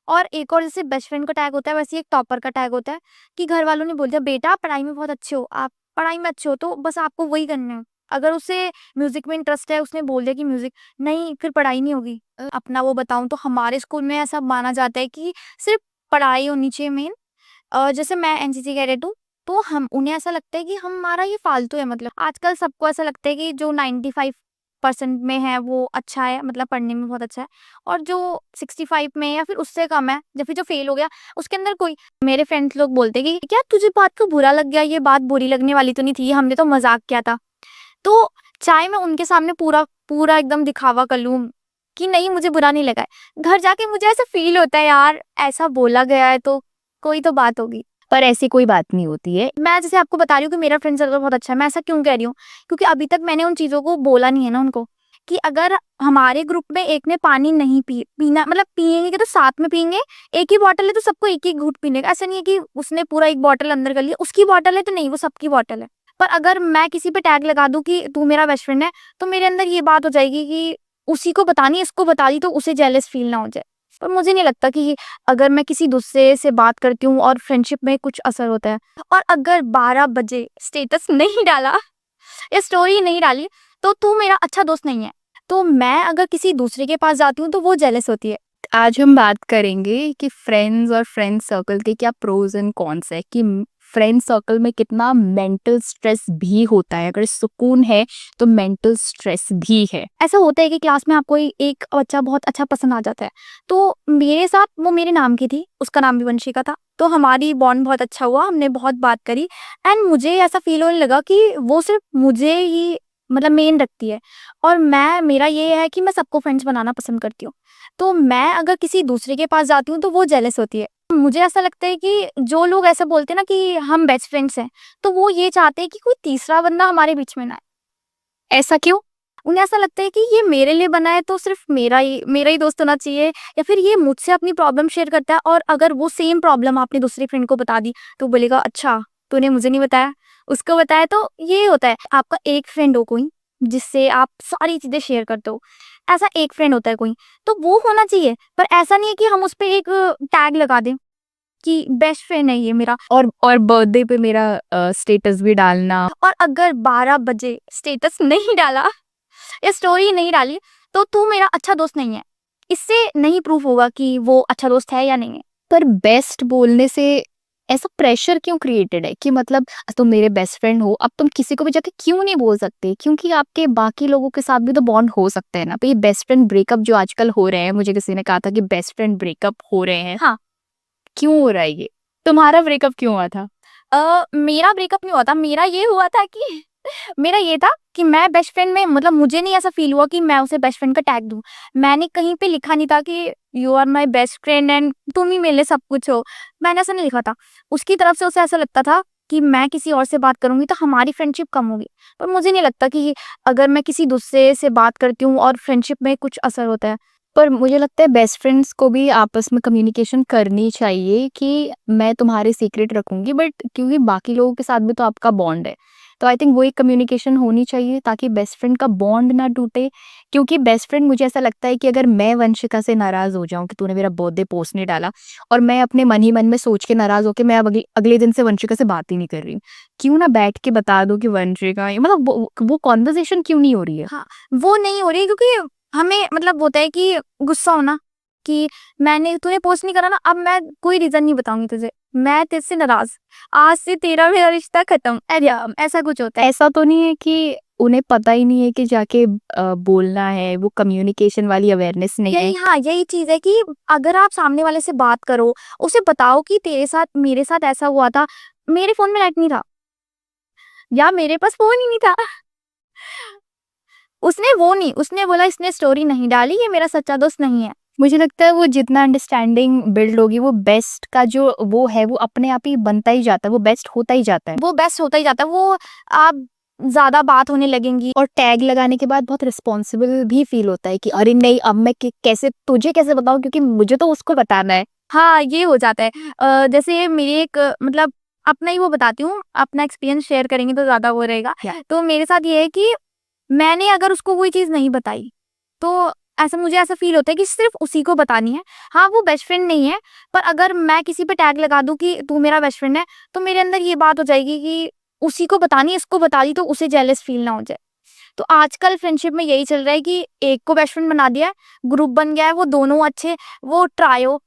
और एक और जैसे बेस्ट फ्रेंड का टैग होता है, वैसे ही एक टॉपर का टैग होता है कि घर वालों ने बोल दिया बेटा आप पढ़ाई में बहुत अच्छे हो, आप पढ़ाई में अच्छे हो तो बस आपको वही करना है। अगर उसे म्यूजिक में इंटरेस्ट है, उसने बोल दिया कि म्यूजिक नहीं, फिर पढ़ाई नहीं होगी। अपना वो बताऊं तो हमारे स्कूल में ऐसा माना जाता है कि सिर्फ पढ़ाई होनी चाहिए मेन। जैसे मैं एनसीसी कैडेट हूँ, तो हम उन्हें ऐसा लगता है कि हमारा ये फालतू है। मतलब आजकल सबको ऐसा लगता है कि जो 95% में है वो अच्छा है, मतलब पढ़ने में बहुत अच्छा है, और जो 65 में या फिर उससे कम है या फिर जो फेल हो गया उसके अंदर कोई। मेरे फ्रेंड्स लोग बोलते हैं कि क्या तुझे बात को बुरा लग गया, ये बात बुरी लगने वाली तो नहीं थी, हमने तो मजाक किया था। तो चाहे मैं उनके सामने पूरा पूरा एकदम दिखावा कर लूं कि नहीं मुझे बुरा नहीं लगा है, घर जाके मुझे ऐसा फील होता है यार ऐसा बोला गया है तो कोई तो बात होगी। पर ऐसी कोई बात नहीं होती है। मैं जैसे आपको बता रही हूँ कि मेरा फ्रेंड सर्कल बहुत अच्छा है, मैं ऐसा क्यों कह रही हूँ, क्योंकि अभी तक मैंने उन चीज़ों को बोला नहीं है ना उनको, कि अगर हमारे ग्रुप में एक ने पानी नहीं पीना, मतलब पियेंगे तो साथ में पियेंगे। एक ही बॉटल है तो सबको एक ही घूंट पीने का, ऐसा नहीं है कि उसने पूरा एक बॉटल अंदर कर लिया, उसकी बॉटल है तो नहीं, वो सबकी बॉटल है। पर अगर मैं किसी पे टैग लगा दूं कि तू मेरा बेस्ट फ्रेंड है, तो मेरे अंदर ये बात हो जाएगी कि उसी को बतानी, इसको बता दी तो उसे जेलस फील ना हो जाए। पर मुझे नहीं लगता कि अगर मैं किसी दूसरे से बात करती हूँ और फ्रेंडशिप में कुछ असर होता है। और अगर 12 बजे स्टेटस नहीं डाला या स्टोरी नहीं डाली तो तू मेरा अच्छा दोस्त नहीं है। तो मैं अगर किसी दूसरे के पास जाती हूँ तो वो जेलस होती है। आज हम बात करेंगे कि फ्रेंड्स और फ्रेंड सर्कल के क्या प्रोज एंड कॉन्स है, कि फ्रेंड सर्कल में कितना मेंटल स्ट्रेस भी होता है। अगर सुकून है तो मेंटल स्ट्रेस भी है। ऐसा होता है कि क्लास में आपको एक बच्चा बहुत अच्छा पसंद आ जाता है, तो मेरे साथ वो मेरे नाम की थी, उसका नाम भी वंशिका था, तो हमारी बॉन्ड बहुत अच्छा हुआ, हमने बहुत बात करी। एंड मुझे ऐसा फील होने लगा कि वो सिर्फ मुझे ही मतलब मेन रखती है, और मेरा ये है कि मैं सबको फ्रेंड्स बनाना पसंद करती हूँ। तो मैं अगर किसी दूसरे के पास जाती हूँ तो वो जेलस होती है। मुझे ऐसा लगता है कि जो लोग ऐसा बोलते हैं ना कि हम बेस्ट फ्रेंड्स हैं, तो वो ये चाहते हैं कि कोई तीसरा बंदा हमारे बीच में ना आए। ऐसा क्यों? उन्हें ऐसा लगता है कि ये मेरे लिए बना है तो सिर्फ मेरा ही दोस्त होना चाहिए, या फिर ये मुझसे अपनी प्रॉब्लम शेयर करता है और अगर वो सेम प्रॉब्लम आपने दूसरी फ्रेंड को बता दी तो बोलेगा अच्छा तूने मुझे नहीं बताया, उसको बताया। तो ये होता है आपका एक फ्रेंड हो कोई जिससे आप सारी चीजें शेयर करते हो, ऐसा एक फ्रेंड होता है कोई, तो वो होना चाहिए। पर ऐसा नहीं है कि हम उस पर एक टैग लगा दें कि बेस्ट फ्रेंड है ये मेरा। और बर्थडे पे मेरा स्टेटस भी डालना। और अगर 12 बजे स्टेटस नहीं डाला या स्टोरी नहीं डाली तो तू मेरा अच्छा दोस्त नहीं है। इससे नहीं प्रूफ होगा कि वो अच्छा दोस्त है या नहीं है। पर बेस्ट बोलने से ऐसा प्रेशर क्यों क्रिएटेड है कि मतलब तुम मेरे बेस्ट फ्रेंड हो, अब तुम किसी को भी जाके क्यों नहीं बोल सकते? क्योंकि आपके बाकी लोगों के साथ भी तो बॉन्ड हो सकता है ना। तो ये बेस्ट फ्रेंड ब्रेकअप जो आजकल हो रहे हैं, मुझे किसी ने कहा था कि बेस्ट फ्रेंड ब्रेकअप हो रहे हैं, हाँ। क्यों हो रहा है ये? तुम्हारा ब्रेकअप क्यों हुआ था? मेरा ब्रेकअप नहीं हुआ था, मेरा ये हुआ था कि मेरा ये था कि मैं बेस्ट फ्रेंड में, मतलब मुझे नहीं ऐसा फील हुआ कि मैं उसे बेस्ट फ्रेंड का टैग दूं। मैंने कहीं पे लिखा नहीं था कि you are my best friend and तुम ही मेरे लिए सब कुछ हो, मैंने ऐसा नहीं लिखा था। उसकी तरफ से उसे ऐसा लगता था कि मैं किसी और से बात करूंगी तो हमारी फ्रेंडशिप कम होगी। पर मुझे नहीं लगता कि अगर मैं किसी दूसरे से बात करती हूँ और फ्रेंडशिप में कुछ असर होता है। पर मुझे लगता है बेस्ट फ्रेंड्स को भी आपस में कम्युनिकेशन करनी चाहिए कि मैं तुम्हारे सीक्रेट रखूंगी, बट क्योंकि बाकी लोगों के साथ भी तो आपका बॉन्ड है, तो आई थिंक वो एक कम्युनिकेशन होनी चाहिए ताकि बेस्ट फ्रेंड का बॉन्ड ना टूटे। क्योंकि बेस्ट फ्रेंड, मुझे ऐसा लगता है कि अगर मैं वंशिका से नाराज हो जाऊं कि तूने मेरा बर्थडे पोस्ट नहीं डाला, और मैं अपने मन ही मन में सोच के नाराज होकर मैं अब अगले दिन से वंशिका से बात ही नहीं कर रही हूँ, क्यों ना बैठ के बता दो कि वंशिका, मतलब वो कॉन्वर्जेशन क्यों नहीं हो रही है? हाँ, वो नहीं हो रही क्योंकि हमें मतलब होता है कि गुस्सा होना कि मैंने तूने पोस्ट नहीं करा ना, अब मैं कोई रीजन नहीं बताऊंगी तुझे, मैं तेरे से नाराज, आज से तेरा मेरा रिश्ता खत्म। अरे ऐसा कुछ होता है। ऐसा तो नहीं है कि उन्हें पता ही नहीं है कि जाके बोलना है, वो कम्युनिकेशन वाली अवेयरनेस नहीं है? यही, हाँ यही चीज है कि अगर आप सामने वाले से बात करो, उसे बताओ कि तेरे साथ मेरे साथ ऐसा हुआ था, मेरे फोन में नेट नहीं था या मेरे पास फोन ही नहीं था। उसने वो नहीं, उसने बोला इसने स्टोरी नहीं डाली, ये मेरा सच्चा दोस्त नहीं है। मुझे लगता है वो जितना अंडरस्टैंडिंग बिल्ड होगी, वो बेस्ट का जो वो है वो अपने आप ही बनता ही जाता है, वो बेस्ट होता ही जाता है। वो बेस्ट होता ही जाता है, वो आप ज्यादा बात होने लगेंगी। और टैग लगाने के बाद बहुत रिस्पॉन्सिबल भी फील होता है कि अरे नहीं, अब मैं कैसे तुझे कैसे बताऊं, क्योंकि मुझे तो उसको बताना है। हाँ ये हो जाता है। जैसे मेरी एक मतलब अपना ही वो बताती हूँ, अपना एक्सपीरियंस शेयर करेंगे तो ज्यादा वो रहेगा। या तो मेरे साथ ये है कि मैंने अगर उसको कोई चीज नहीं बताई तो ऐसा मुझे ऐसा फ़ील होता है कि सिर्फ़ उसी को बतानी है। हाँ, वो बेस्ट फ्रेंड नहीं है, पर अगर मैं किसी पे टैग लगा दूँ कि तू मेरा बेस्ट फ्रेंड है, तो मेरे अंदर ये बात हो जाएगी कि उसी को बतानी है, इसको बता दी तो उसे जेलस फ़ील ना हो जाए। तो आजकल फ्रेंडशिप में यही चल रहा है कि एक को बेस्ट फ्रेंड बना दिया है, ग्रुप बन गया है, वो दोनों अच्छे, वो ट्रायो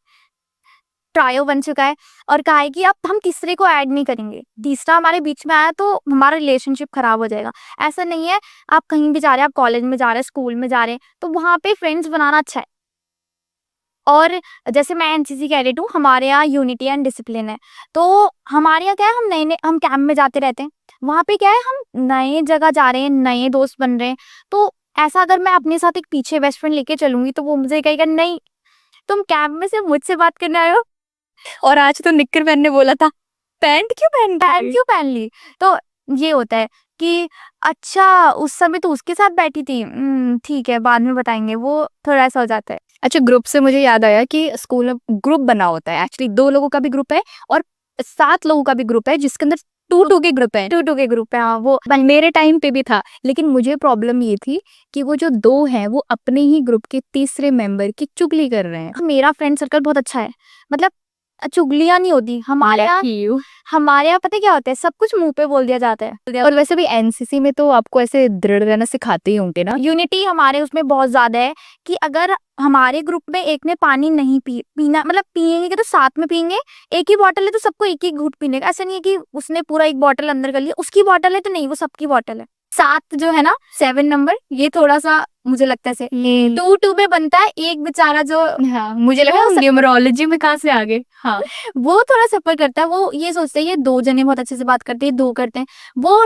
ट्रायो बन चुका है और कहा है कि अब हम तीसरे को ऐड नहीं करेंगे। तीसरा हमारे बीच में आया तो हमारा रिलेशनशिप खराब हो जाएगा। ऐसा नहीं है, आप कहीं भी जा रहे हैं, आप कॉलेज में जा रहे हैं, स्कूल में जा रहे हैं, तो वहाँ पे फ्रेंड्स बनाना अच्छा है। और जैसे मैं एनसीसी कैडेट हूँ, हमारे यहाँ यूनिटी एंड डिसिप्लिन है। तो हमारे यहाँ क्या है, हम कैंप में जाते रहते हैं। वहाँ पे क्या है, हम नए जगह जा रहे हैं, नए दोस्त बन रहे हैं। तो ऐसा अगर मैं अपने साथ एक पीछे बेस्ट फ्रेंड लेके चलूँगी तो वो मुझे कहेगा, नहीं, तुम कैंप में सिर्फ मुझसे बात करने आए हो और आज तो निक्कर पहनने बोला था, पैंट क्यों पहन ली? तो ये होता है कि अच्छा उस समय तो उसके साथ बैठी थी, ठीक है बाद में बताएँगे, वो थोड़ा ऐसा हो जाता है। अच्छा, ग्रुप से मुझे याद आया कि स्कूल में ग्रुप बना होता है, एक्चुअली 2 लोगों का भी ग्रुप है और 7 लोगों का भी ग्रुप है, जिसके अंदर 2-2 के ग्रुप हैं। 2-2 के ग्रुप है, हाँ, वो मेरे टाइम पे भी था, लेकिन मुझे प्रॉब्लम ये थी कि वो जो 2 हैं, वो अपने ही ग्रुप के तीसरे मेंबर की चुगली कर रहे हैं। मेरा फ्रेंड सर्कल बहुत अच्छा है। मतलब चुगलियाँ नहीं होती। हमारे यहाँ पता है क्या होता है, सब कुछ मुँह पे बोल दिया जाता है। और वैसे भी एनसीसी में तो आपको ऐसे दृढ़ रहना सिखाते ही होंगे ना? यूनिटी हमारे उसमें बहुत ज़्यादा है कि अगर हमारे ग्रुप में एक ने पानी नहीं पीना, मतलब पिएँगे तो साथ में पिएँगे, एक ही बॉटल है तो सबको एक-एक घूँट पीने का। ऐसा नहीं है कि उसने पूरा एक बॉटल अंदर कर लिया, उसकी बॉटल है तो नहीं, वो सबकी बॉटल है। 7 जो है ना, 7 नंबर, ये थोड़ा-सा मुझे लगता है से 2-2 में बनता है, एक बेचारा जो हाँ, मुझे लगा न्यूमरोलॉजी में कहाँ से आ गए? हाँ। वो थोड़ा सफ़र करता है, वो ये सोचते हैं ये 2 जने बहुत अच्छे से बात करते हैं, 2 करते हैं, वो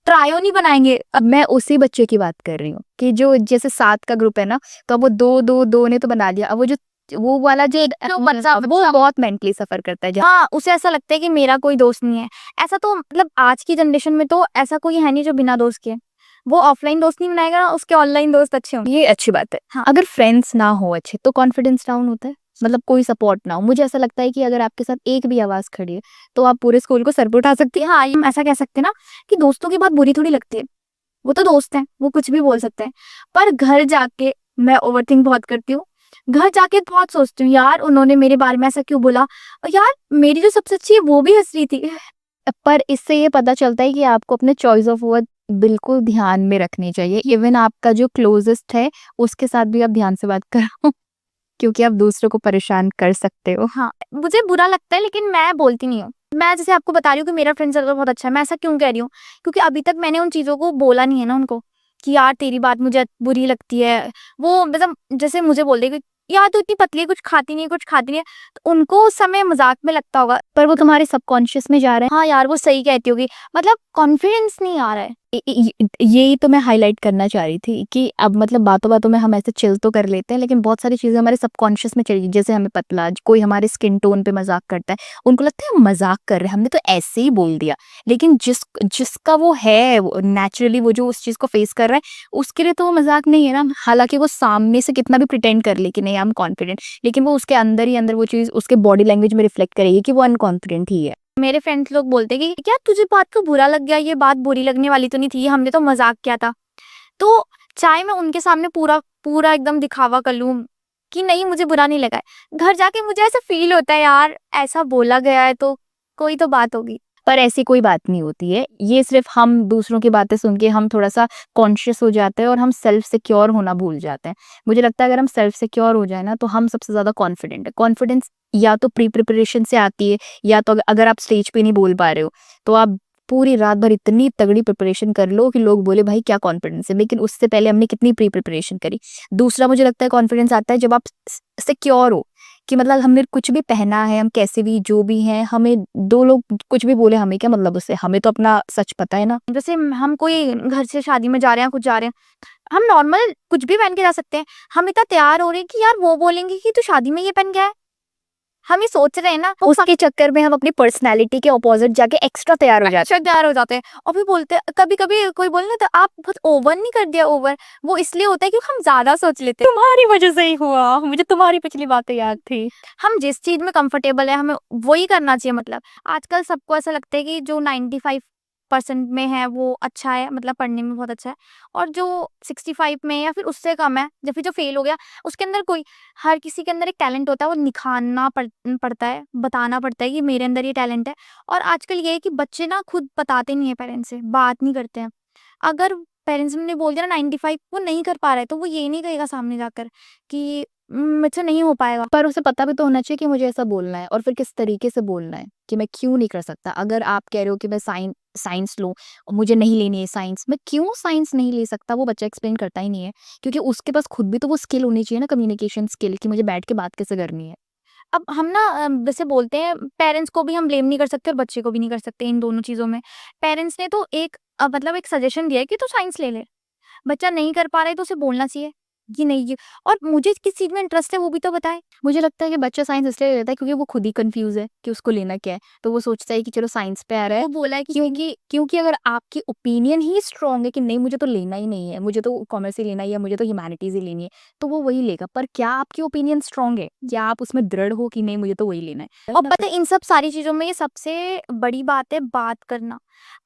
ट्रायो नहीं बनाएँगे। अब मैं उसी बच्चे की बात कर रही हूँ कि जो जैसे 7 का ग्रुप है ना, तो अब वो 2-2 ने तो बना लिया। अब वो वाला जो बच्चा वो बहुत मेंटली सफ़र करता है। हाँ, उसे ऐसा लगता है कि मेरा कोई दोस्त नहीं है। ऐसा तो मतलब आज की जनरेशन में तो ऐसा कोई है नहीं जो बिना दोस्त के। वो ऑफलाइन दोस्त नहीं बनाएगा ना, उसके ऑनलाइन दोस्त अच्छे होंगे। ये अच्छी बात है। हाँ। अगर फ्रेंड्स ना हो अच्छे तो कॉन्फिडेंस डाउन होता है, मतलब कोई सपोर्ट ना हो। मुझे ऐसा लगता है कि अगर आपके साथ एक भी आवाज़ खड़ी है, तो आप पूरे स्कूल को सर पे उठा सकती हैं। हाँ, हम ऐसा कह सकते हैं ना कि दोस्तों की बात बुरी थोड़ी लगती है। वो तो दोस्त हैं, वो कुछ भी बोल सकते हैं। पर घर जाके मैं ओवरथिंक बहुत करती हूँ। घर जाके बहुत सोचती हूँ, यार उन्होंने मेरे बारे में ऐसा क्यों बोला? और यार मेरी जो सबसे अच्छी है वो भी हँस रही थी। पर इससे ये पता चलता है कि आपको अपने चॉइस ऑफ वर्ड बिल्कुल ध्यान में रखनी चाहिए। इवन आपका जो क्लोज़ेस्ट है, उसके साथ भी आप ध्यान से बात करो क्योंकि आप दूसरों को परेशान कर सकते हो। हाँ, मुझे बुरा लगता है लेकिन मैं बोलती नहीं हूँ। मैं जैसे आपको बता रही हूँ कि मेरा फ्रेंड सर्कल बहुत अच्छा है, मैं ऐसा क्यों कह रही हूँ? क्योंकि अभी तक मैंने उन चीज़ों को बोला नहीं है ना उनको, कि यार तेरी बात मुझे बुरी लगती है। वो मतलब जैसे मुझे बोल देगी, यार तू इतनी पतली है, कुछ खाती नहीं है, तो उनको उस समय मज़ाक में लगता होगा। पर वो तुम्हारे सबकॉन्शियस में जा रहा है। हाँ यार, वो सही कहती होगी, मतलब कॉन्फिडेंस नहीं आ रहा है। यही तो मैं हाईलाइट करना चाह रही थी कि अब मतलब बातों-बातों में हम ऐसे चिल तो कर लेते हैं, लेकिन बहुत सारी चीज़ें हमारे सबकॉन्शियस में चली गई। जैसे हमें पतला, कोई हमारे स्किन टोन पे मज़ाक करता है, उनको लगता है हम मज़ाक कर रहे हैं, हमने तो ऐसे ही बोल दिया। लेकिन जिसका वो है, वो नेचुरली वो जो उस चीज़ को फेस कर रहा है, उसके लिए तो वो मज़ाक नहीं है ना। हालाँकि वो सामने से कितना भी प्रिटेंड कर ले कि नहीं आई एम कॉन्फिडेंट, लेकिन वो उसके अंदर ही अंदर वो चीज़ उसके बॉडी लैंग्वेज में रिफ्लेक्ट करेगी कि वो अनकॉन्फिडेंट ही है। मेरे फ्रेंड्स लोग बोलते हैं कि क्या तुझे बात को बुरा लग गया? ये बात बुरी लगने वाली तो नहीं थी, हमने तो मज़ाक किया था। तो चाहे मैं उनके सामने पूरा एकदम दिखावा कर लूँ कि नहीं मुझे बुरा नहीं लगा है, घर जाके मुझे ऐसा फ़ील होता है यार ऐसा बोला गया है तो कोई तो बात होगी। पर ऐसी कोई बात नहीं होती है। ये सिर्फ़ हम दूसरों की बातें सुन के हम थोड़ा-सा कॉन्शियस हो जाते हैं और हम सेल्फ सिक्योर होना भूल जाते हैं। मुझे लगता है अगर हम सेल्फ सिक्योर हो जाए ना तो हम सबसे ज़्यादा कॉन्फिडेंट है। कॉन्फिडेंस या तो प्रिपरेशन से आती है या तो अगर आप स्टेज पे नहीं बोल पा रहे हो, तो आप पूरी रात भर इतनी तगड़ी प्रिपरेशन कर लो कि लोग बोले भाई क्या कॉन्फिडेंस है। लेकिन उससे पहले हमने कितनी प्रिपरेशन करी। दूसरा मुझे लगता है कॉन्फिडेंस आता है जब आप सिक्योर हो कि मतलब हमने कुछ भी पहना है, हम कैसे भी जो भी हैं, हमें 2 लोग कुछ भी बोले हमें क्या मतलब उससे, हमें तो अपना सच पता है ना। जैसे हम कोई घर से शादी में जा रहे हैं, कुछ जा रहे हैं, हम नॉर्मल कुछ भी पहन के जा सकते हैं। हम इतना तैयार हो रहे हैं कि यार वो बोलेंगे कि तू शादी में ये पहन के आया है। हम ये सोच रहे हैं ना, उसके चक्कर में हम अपनी पर्सनैलिटी के अपोज़िट जाके एक्स्ट्रा तैयार हो जाते अच्छा तैयार हो जाते हैं और फिर बोलते हैं, कभी-कभी कोई बोले ना तो आप बहुत ओवर नहीं कर दिया ओवर, वो इसलिए होता है क्योंकि हम ज़्यादा सोच लेते हैं। तुम्हारी वजह से ही हुआ, मुझे तुम्हारी पिछली बातें याद थी। हम जिस चीज़ में कंफर्टेबल है हमें वही करना चाहिए मतलब। आजकल सबको ऐसा लगता है कि जो 95% 60% में है वो अच्छा है, मतलब पढ़ने में बहुत अच्छा है, और जो 65 में या फिर उससे कम है या फिर जो फेल हो गया, उसके अंदर कोई, हर किसी के अंदर एक टैलेंट होता है, वो निखारना पड़ता है, बताना पड़ता है कि मेरे अंदर ये टैलेंट है। और आजकल ये है कि बच्चे ना खुद बताते नहीं है पेरेंट्स से, बात नहीं करते हैं। अगर पेरेंट्स ने बोल दिया ना 95 वो नहीं कर पा रहा है, तो वो ये नहीं कहेगा सामने जाकर कि मुझसे नहीं हो पाएगा। पर उसे पता भी तो होना चाहिए कि मुझे ऐसा बोलना है और फिर किस तरीके से बोलना है कि मैं क्यों नहीं कर सकता। अगर आप कह रहे हो कि मैं साइंस लूँ और मुझे नहीं लेनी है साइंस, मैं क्यों साइंस नहीं ले सकता, वो बच्चा एक्सप्लेन करता ही नहीं है, क्योंकि उसके पास खुद भी तो वो स्किल होनी चाहिए ना, कम्युनिकेशन स्किल, कि मुझे बैठ के बात कैसे करनी है। अब हम ना जैसे बोलते हैं, पेरेंट्स को भी हम ब्लेम नहीं कर सकते और बच्चे को भी नहीं कर सकते इन दोनों चीज़ों में। पेरेंट्स ने तो एक मतलब एक सजेशन दिया है कि तू साइंस ले ले। बच्चा नहीं कर पा रहा है तो उसे बोलना चाहिए कि नहीं ये, और मुझे किस चीज़ में इंटरेस्ट है वो भी तो बताए। मुझे लगता है कि बच्चा साइंस इसलिए ले लेता है क्योंकि वो खुद ही कन्फ्यूज़ है कि उसको लेना क्या है। तो वो सोचता है कि चलो साइंस पे आ रहा है, वो बोला है कि क्योंकि अगर आपकी ओपिनियन ही स्ट्रॉन्ग है कि नहीं मुझे तो लेना ही नहीं है, मुझे तो कॉमर्स ही लेना है या मुझे तो ह्यूमैनिटीज़ ही लेनी है, तो वो वही लेगा। पर क्या आपकी ओपिनियन स्ट्रॉन्ग है? क्या आप उसमें दृढ़ हो कि नहीं मुझे तो वही लेना है? और पता है इन सब सारी चीज़ों में ये सबसे बड़ी बात है बात करना।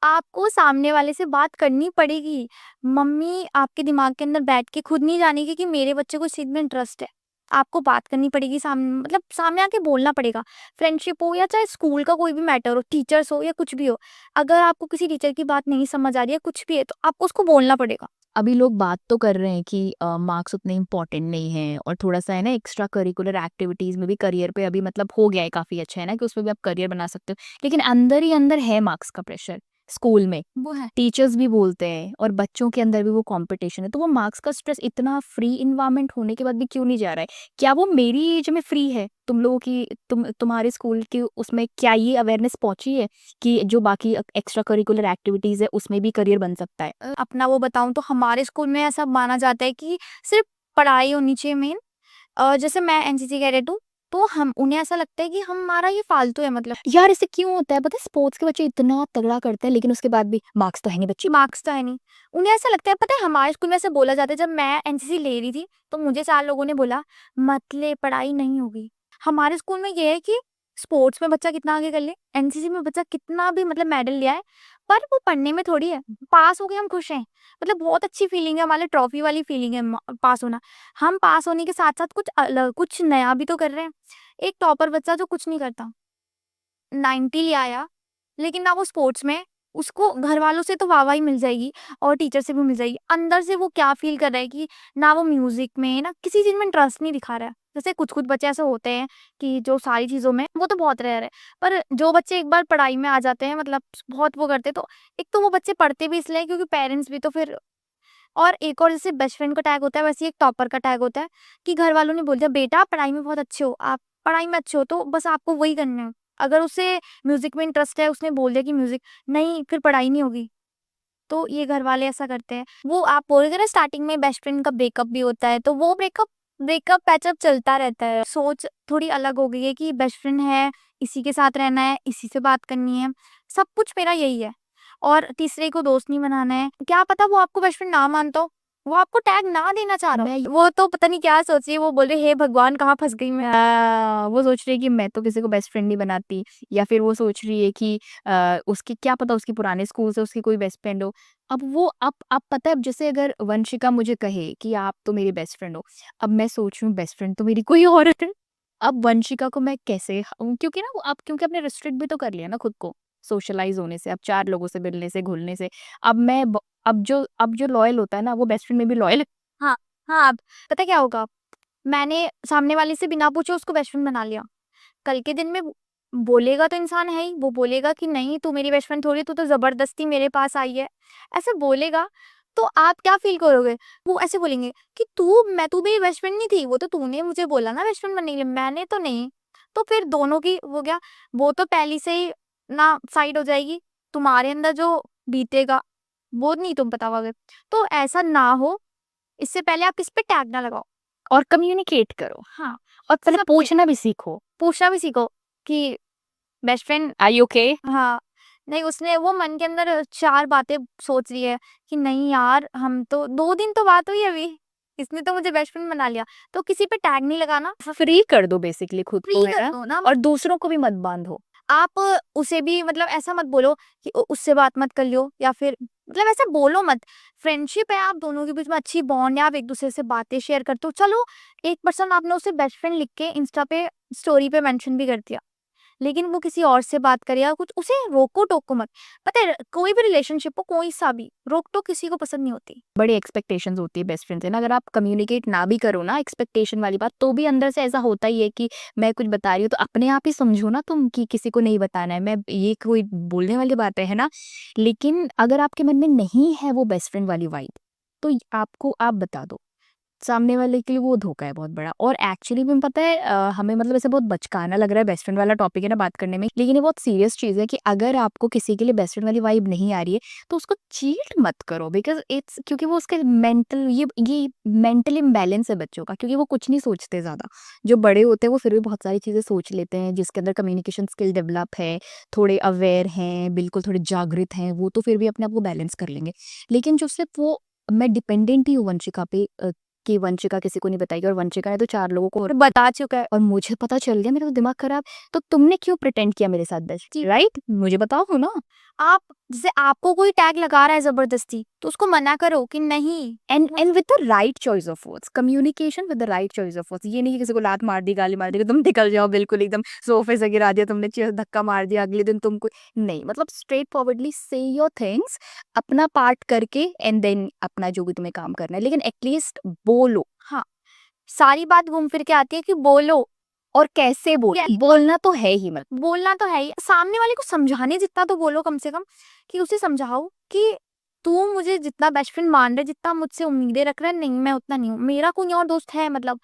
आपको सामने वाले से बात करनी पड़ेगी। मम्मी आपके दिमाग के अंदर बैठ के खुद नहीं जानेगी कि मेरे बच्चे को इस चीज़ में इंटरेस्ट है। आपको बात करनी पड़ेगी, मतलब सामने आके बोलना पड़ेगा। फ्रेंडशिप हो या चाहे स्कूल का कोई भी मैटर हो, टीचर्स हो या कुछ भी हो। अगर आपको किसी टीचर की बात नहीं समझ आ रही है, कुछ भी है, तो आपको उसको बोलना पड़ेगा। अभी लोग बात तो कर रहे हैं कि मार्क्स उतने इम्पोर्टेंट नहीं हैं और थोड़ा-सा है ना एक्स्ट्रा करिकुलर एक्टिविटीज़ में भी करियर पे अभी मतलब हो गया है काफ़ी अच्छा, है ना, कि उसमें भी आप करियर बना सकते हो। लेकिन अंदर ही अंदर है मार्क्स का प्रेशर स्कूल में। वो है। टीचर्स भी बोलते हैं और बच्चों के अंदर भी वो कंपटीशन है, तो वो मार्क्स का स्ट्रेस इतना फ्री एनवायरनमेंट होने के बाद भी क्यों नहीं जा रहा है? क्या वो मेरी एज में फ्री है? तुम लोगों की तुम्हारे स्कूल की उसमें क्या ये अवेयरनेस पहुँची है कि जो बाकी एक्स्ट्रा करिकुलर एक्टिविटीज़ है उसमें भी करियर बन सकता है? अपना वो बताऊँ तो हमारे स्कूल में ऐसा माना जाता है कि सिर्फ़ पढ़ाई होनी चाहिए मेन। जैसे मैं एनसीसी कैडेट हूँ, तो हम उन्हें ऐसा लगता है कि हमारा ये फालतू है, मतलब यार ऐसे क्यों होता है? पता है स्पोर्ट्स के बच्चे इतना तगड़ा करते हैं लेकिन उसके बाद भी मार्क्स तो है नहीं बच्ची। मार्क्स तो है नहीं। उन्हें ऐसा लगता है, पता है हमारे स्कूल में ऐसे बोला जाता है, जब मैं एनसीसी ले रही थी, तो मुझे 4 लोगों ने बोला, "मत ले, पढ़ाई नहीं होगी।" हमारे स्कूल में ये है कि स्पोर्ट्स में बच्चा कितना आगे कर ले, एनसीसी में बच्चा कितना भी मतलब मेडल ले आए, पर वो पढ़ने में थोड़ी है। पास हो गए हम खुश हैं। मतलब बहुत अच्छी फीलिंग है, हमारे ट्रॉफी वाली फीलिंग है पास होना। हम पास होने के साथ-साथ कुछ अलग, कुछ नया भी तो कर रहे हैं। एक टॉपर बच्चा जो कुछ नहीं करता, 90 ले आया, लेकिन ना वो स्पोर्ट्स में, उसको घरवालों से तो वाह-वाही मिल जाएगी और टीचर से भी मिल जाएगी। अंदर से वो क्या फ़ील कर रहा है कि ना वो म्यूज़िक में, ना किसी चीज़ में इंटरेस्ट नहीं दिखा रहा है। जैसे कुछ-कुछ बच्चे ऐसे होते हैं कि जो सारी चीज़ों में, वो तो बहुत रेयर है। पर जो बच्चे एक बार पढ़ाई में आ जाते हैं, मतलब बहुत वो करते हैं, तो एक तो वो बच्चे पढ़ते भी इसलिए हैं क्योंकि पेरेंट्स भी तो फिर, और एक और जैसे बेस्ट फ्रेंड का टैग होता है, वैसे ही एक टॉपर का टैग होता है कि घरवालों ने बोल दिया, "बेटा आप पढ़ाई में बहुत अच्छे हो, आप पढ़ाई में अच्छे हो तो बस आपको वही करना है।" अगर उसे म्यूज़िक में इंटरेस्ट है, उसने बोल दिया कि म्यूज़िक नहीं, फिर पढ़ाई नहीं होगी। तो ये घरवाले ऐसा करते हैं। वो आप बोल रहे थे ना स्टार्टिंग में बेस्ट फ्रेंड का ब्रेकअप भी होता है, तो वो ब्रेकअप ब्रेकअप पैचअप चलता रहता है। सोच थोड़ी अलग हो गई है कि बेस्ट फ्रेंड है, इसी के साथ रहना है, इसी से बात करनी है, सब कुछ मेरा यही है और तीसरे को दोस्त नहीं बनाना है। क्या पता वो आपको बेस्ट फ्रेंड ना मानता हो, वो आपको टैग ना देना चाह रहा मैं हो। वो तो पता नहीं क्या सोच रही है, वो बोल रही है, हे भगवान कहाँ फँस गई मैं। वो सोच रही है कि मैं तो किसी को बेस्ट फ्रेंड नहीं बनाती, या फिर वो सोच रही है कि उसकी क्या पता उसकी पुराने स्कूल से उसकी कोई बेस्ट फ्रेंड हो। अब वो अब पता है, अब जैसे अगर वंशिका मुझे कहे कि आप तो मेरी बेस्ट फ्रेंड हो, अब मैं सोच रही हूँ बेस्ट फ्रेंड तो मेरी कोई और है। अब वंशिका को मैं कैसे क्योंकि ना वो अब क्योंकि आपने रिस्ट्रिक्ट भी तो कर लिया ना खुद को, सोशलाइज़ होने से, अब 4 लोगों से मिलने से, घुलने से। अब मैं ब अब जो लॉयल होता है ना वो बेस्ट फ्रेंड में भी लॉयल है। हाँ, हाँ, अब पता है क्या होगा? मैंने सामने वाले से बिना पूछे उसको बेस्ट फ्रेंड बना लिया। कल के दिन में बोलेगा तो इंसान है ही, वो बोलेगा कि नहीं तू मेरी बेस्ट फ्रेंड थोड़ी, तू तो ज़बरदस्ती मेरे पास आई है। ऐसे बोलेगा तो आप क्या फ़ील करोगे? वो ऐसे बोलेंगे कि तू मेरी बेस्ट फ्रेंड नहीं थी, वो तो तूने मुझे बोला ना बेस्ट फ्रेंड बनने के लिए, मैंने तो नहीं। तो फिर दोनों की वो क्या, वो तो पहले से ही ना साइड हो जाएगी, तुम्हारे अंदर जो बीतेगा वो नहीं तुम बता पाओगे। तो ऐसा ना हो, इससे पहले आप किसी पे टैग ना लगाओ। और कम्युनिकेट करो। हाँ, और पहले सबसे पूछना भी सीखो। पूछना भी सीखो कि best friend, are you okay? हाँ, नहीं उसने वो मन के अंदर 4 बातें सोच रही है कि नहीं यार हम तो 2 दिन तो बात हुई अभी, इसने तो मुझे बेस्ट फ्रेंड बना लिया। तो किसी पे टैग नहीं लगाना, फ्री कर दो बेसिकली खुद को, फ्री है कर ना? दो ना। और दूसरों को भी मत बाँधो। आप उसे भी मतलब ऐसा मत बोलो कि उससे बात मत कर लियो, या फिर मतलब ऐसा बोलो मत। फ्रेंडशिप है, आप दोनों के बीच में अच्छी बॉन्ड है, आप एक दूसरे से बातें शेयर करते हो, चलो 1% आपने उसे बेस्ट फ्रेंड लिख के इंस्टा पे स्टोरी पे मेंशन भी कर दिया, लेकिन वो किसी और से बात करे या कुछ, उसे रोको टोको मत। पता है कोई भी रिलेशनशिप हो, कोई सा भी, रोक टोक किसी को पसंद नहीं होती। बड़ी एक्सपेक्टेशंस होती है बेस्ट फ्रेंड से ना, अगर आप कम्युनिकेट ना भी करो ना एक्सपेक्टेशन वाली बात, तो भी अंदर से ऐसा होता ही है कि मैं कुछ बता रही हूँ तो अपने आप ही समझो ना तुम कि किसी को नहीं बताना है। मैं ये कोई बोलने वाली बात है ना, लेकिन अगर आपके मन में नहीं है वो बेस्ट फ्रेंड वाली वाइब, तो आपको आप बता दो, सामने वाले के लिए वो धोखा है बहुत बड़ा। और एक्चुअली में पता है हमें मतलब ऐसे बहुत बचकाना लग रहा है बेस्ट फ्रेंड वाला टॉपिक है ना बात करने में, लेकिन ये बहुत सीरियस चीज़ है कि अगर आपको किसी के लिए बेस्ट फ्रेंड वाली वाइब नहीं आ रही है तो उसको चीट मत करो, बिकॉज इट्स क्योंकि वो उसके मेंटल ये मेंटल इम्बैलेंस है बच्चों का, क्योंकि वो कुछ नहीं सोचते ज़्यादा। जो बड़े होते हैं वो फिर भी बहुत सारी चीज़ें सोच लेते हैं, जिसके अंदर कम्युनिकेशन स्किल डेवलप है, थोड़े अवेयर हैं, बिल्कुल थोड़े जागृत हैं, वो तो फिर भी अपने आप को बैलेंस कर लेंगे। लेकिन जो सिर्फ वो मैं डिपेंडेंट ही हूँ वंशिका पे, कि वंशिका किसी को नहीं बताएगी और वंशिका ने तो 4 लोगों को और बता चुका है। और मुझे पता चल गया, मेरा तो दिमाग खराब। तो तुमने क्यों प्रिटेंड किया मेरे साथ बेस्ट, जी। राइट? मुझे बताओ ना। आप जैसे आपको कोई टैग लगा रहा है जबरदस्ती, तो उसको मना करो कि नहीं। And with the right choice of words, communication with the right choice of words. ये नहीं कि किसी को लात मार दी, गाली मार दी कि तुम निकल जाओ, बिल्कुल एकदम सोफे से गिरा दिया तुमने, चेयर धक्का मार दिया, अगले दिन तुमको नहीं, मतलब स्ट्रेट फॉरवर्डली से योर थिंग्स, अपना पार्ट करके एंड देन अपना जो भी तुम्हें काम करना है, लेकिन एटलीस्ट बोलो। हाँ, सारी बात घूम फिर के आती है कि बोलो। और कैसे बोलना तो है ही, मतलब बोलना तो है ही, सामने वाले को समझाने जितना तो बोलो कम से कम, कि उसे समझाओ कि तू मुझे जितना बेस्ट फ्रेंड मान रहा है, जितना मुझसे उम्मीदें रख रहा है, नहीं मैं उतना नहीं हूँ, मेरा कोई और दोस्त है, मतलब